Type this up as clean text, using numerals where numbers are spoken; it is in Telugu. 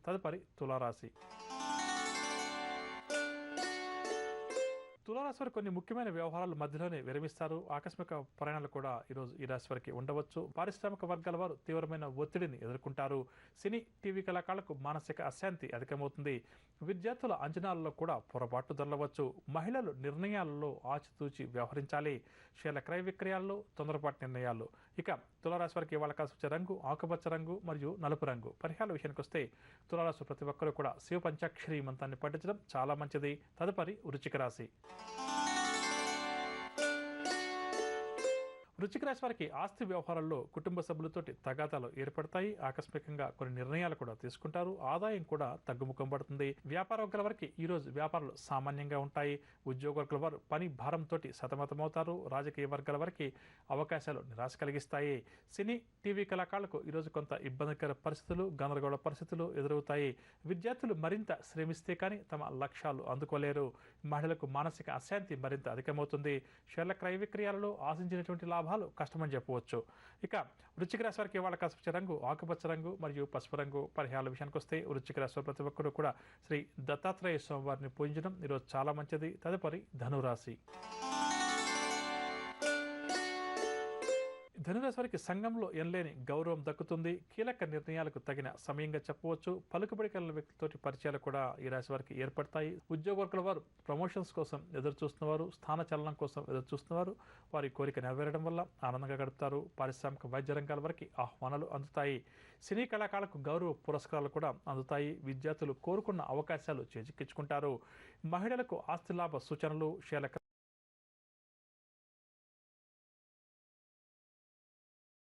తదుపరి తులారాశి. తులారాశి వారు కొన్ని ముఖ్యమైన వ్యవహారాల మధ్యలోనే విరమిస్తారు. ఆకస్మిక ప్రయాణాలు కూడా ఈరోజు ఈ రాశి వారికి ఉండవచ్చు. పారిశ్రామిక వర్గాల వారు తీవ్రమైన ఒత్తిడిని ఎదుర్కొంటారు. సినీ, టీవీ కళాకారులకు మానసిక అశాంతి అధికమవుతుంది. విద్యార్థుల అంచనాలలో కూడా పొరపాటు దొరలవచ్చు. మహిళలు నిర్ణయాలలో ఆచితూచి వ్యవహరించాలి. షేర్ల క్రయ విక్రయాల్లో తొందరపాటు నిర్ణయాలు. ఇక తులారాశి వారికి ఇవాళ కలిసి వచ్చే రంగు ఆకుపచ్చ రంగు మరియు నలుపు రంగు. పరిహారాల విషయానికి వస్తే తులారాశి ప్రతి ఒక్కరూ కూడా శివ పంచాక్షరి మంత్రాన్ని పఠించడం చాలా మంచిది. తదుపరి వృశ్చిక రాశి. వృశ్చిక రాశి వారికి ఆస్తి వ్యవహారాల్లో కుటుంబ సభ్యులతోటి తగాదాలు ఏర్పడతాయి. ఆకస్మికంగా కొన్ని నిర్ణయాలు కూడా తీసుకుంటారు. ఆదాయం కూడా తగ్గుముఖం పడుతుంది. వ్యాపార వర్గాల వారికి ఈరోజు వ్యాపారాలు సామాన్యంగా ఉంటాయి. ఉద్యోగ వర్గాల వారు పని భారంతో సతమతమవుతారు. రాజకీయ వర్గాల వారికి అవకాశాలు నిరాశ కలిగిస్తాయి. సినీ, టీవీ కళాకారులకు ఈరోజు కొంత ఇబ్బందికర పరిస్థితులు, గందరగోళ పరిస్థితులు ఎదురవుతాయి. విద్యార్థులు మరింత శ్రమిస్తే కానీ తమ లక్ష్యాలు అందుకోలేరు. మహిళలకు మానసిక అశాంతి మరింత అధికమవుతుంది. షేర్ల క్రయ విక్రయాలలో ఆశించినటువంటి లాభాలు కష్టమని చెప్పవచ్చు. ఇక వృశ్చిక రాశి వారికి ఇవాళ కలిసి రంగు ఆకుపచ్చ రంగు మరియు పసుపు రంగు. పరిహారాల విషయానికి వస్తే వృశ్చిక రాశి ప్రతి ఒక్కరూ కూడా శ్రీ దత్తాత్రేయ స్వామి వారిని పూజించడం ఈరోజు చాలా మంచిది. తదుపరి ధనురాశి. ధనురాశి వారికి సంఘంలో ఎనలేని గౌరవం దక్కుతుంది. కీలక నిర్ణయాలకు తగిన సమయంగా చెప్పవచ్చు. పలుకుబడి కలిగిన వ్యక్తులతోటి పరిచయాలు కూడా ఈ రాశి వారికి ఏర్పడతాయి. ఉద్యోగ వర్గాల వారు ప్రమోషన్స్ కోసం ఎదురు చూస్తున్నవారు, స్థాన చలనం కోసం ఎదురు చూస్తున్నవారు వారి కోరిక నెరవేరడం వల్ల ఆనందంగా గడుపుతారు. పారిశ్రామిక వైద్య రంగాల వారికి ఆహ్వానాలు అందుతాయి. సినీ కళాకారులకు గౌరవ పురస్కారాలు కూడా అందుతాయి. విద్యార్థులు కోరుకున్న అవకాశాలు చేజిక్కించుకుంటారు. మహిళలకు ఆస్తి లాభ సూచనలు, షేర్ల